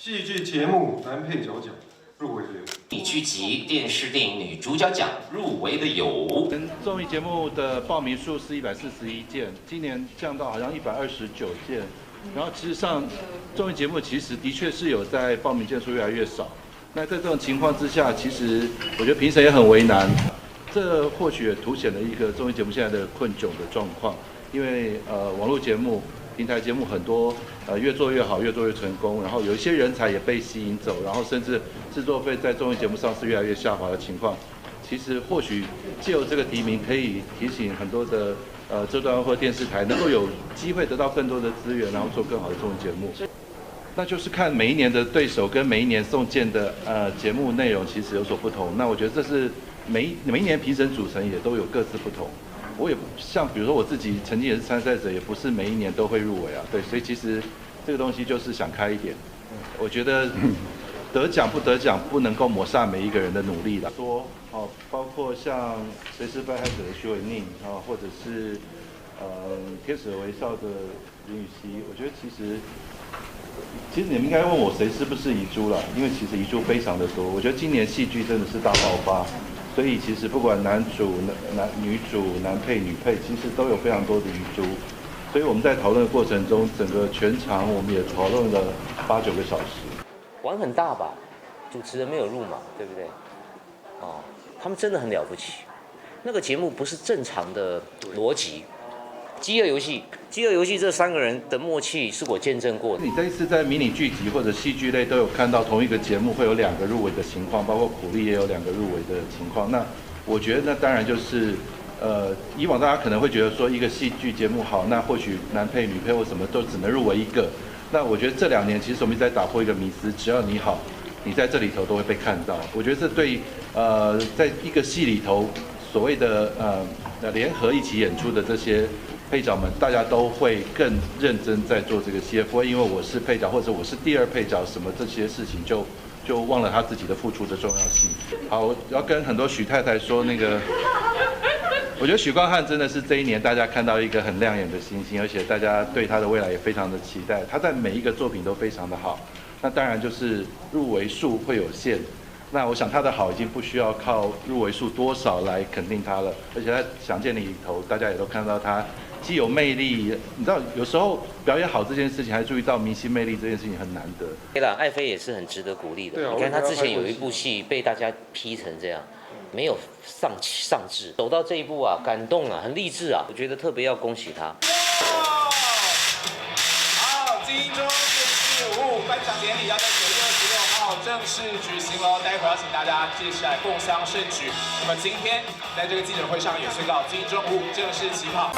戏剧节目男配角奖入围的有地区级电视电影女主角奖入围的有。综艺节目的报名数是141件，今年降到好像129件。然后事实上，综艺节目其实的确是有在报名件数越来越少。那在这种情况之下，其实我觉得评审也很为难。这或许也凸显了一个综艺节目现在的困窘的状况，因为网络节目、平台节目很多越做越好，越做越成功，然后有一些人才也被吸引走，然后甚至制作费在综艺节目上是越来越下滑的情况。其实或许借由这个提名，可以提醒很多的制作单位或电视台能够有机会得到更多的资源，然后做更好的综艺节目。那就是看每一年的对手跟每一年送件的节目内容其实有所不同。那我觉得这是每一年评审组成也都有各自不同。我也像比如说我自己曾经也是参赛者，也不是每一年都会入围啊。对，所以其实这个东西就是想开一点。我觉得得奖不得奖不能够抹煞每一个人的努力啦。说哦，包括像谁是被害者的徐伟宁啊，或者是天使微笑的林予晞，我觉得其实你们应该问我谁是不是遗珠啦，因为其实遗珠非常的多。我觉得今年戏剧真的是大爆发，所以其实不管男主、女主、男配、女配，其实都有非常多的遗珠。所以我们在讨论的过程中，整个全场我们也讨论了8、9个小时。玩很大吧，主持人没有入嘛，对不对？哦，他们真的很了不起。那个节目不是正常的逻辑。饥饿游戏这3个人的默契是我见证过的。你这一次在迷你剧集或者戏剧类都有看到同一个节目会有2个入围的情况，包括苦力也有2个入围的情况。那我觉得那当然就是以往大家可能会觉得说一个戏剧节目好，那或许男配女配或什么都只能入围1个。那我觉得这2年其实我们一直在打破一个迷思，只要你好，你在这里头都会被看到。我觉得这对在一个戏里头所谓的联合一起演出的这些配角们，大家都会更认真在做这个戏，不会因为我是配角或者我是第2配角什么这些事情就忘了他自己的付出的重要性。好，我要跟很多许太太说那个。我觉得许光汉真的是这一年大家看到一个很亮眼的星星，而且大家对他的未来也非常的期待。他在每一个作品都非常的好，那当然就是入围数会有限。那我想他的好已经不需要靠入围数多少来肯定他了，而且在《想见你》里头，大家也都看到他既有魅力，你知道有时候表演好这件事情，还注意到明星魅力这件事情很难得。对了，爱妃也是很值得鼓励的。你看他之前有一部戏被大家批成这样。没有丧志，走到这一步啊，感动啊，很励志啊，我觉得特别要恭喜他。好，金钟电视5颁奖典礼要在9月26号正式举行喽，待会要请大家接下来共襄盛举。那么今天在这个记者会上也宣告，金钟5正式起跑。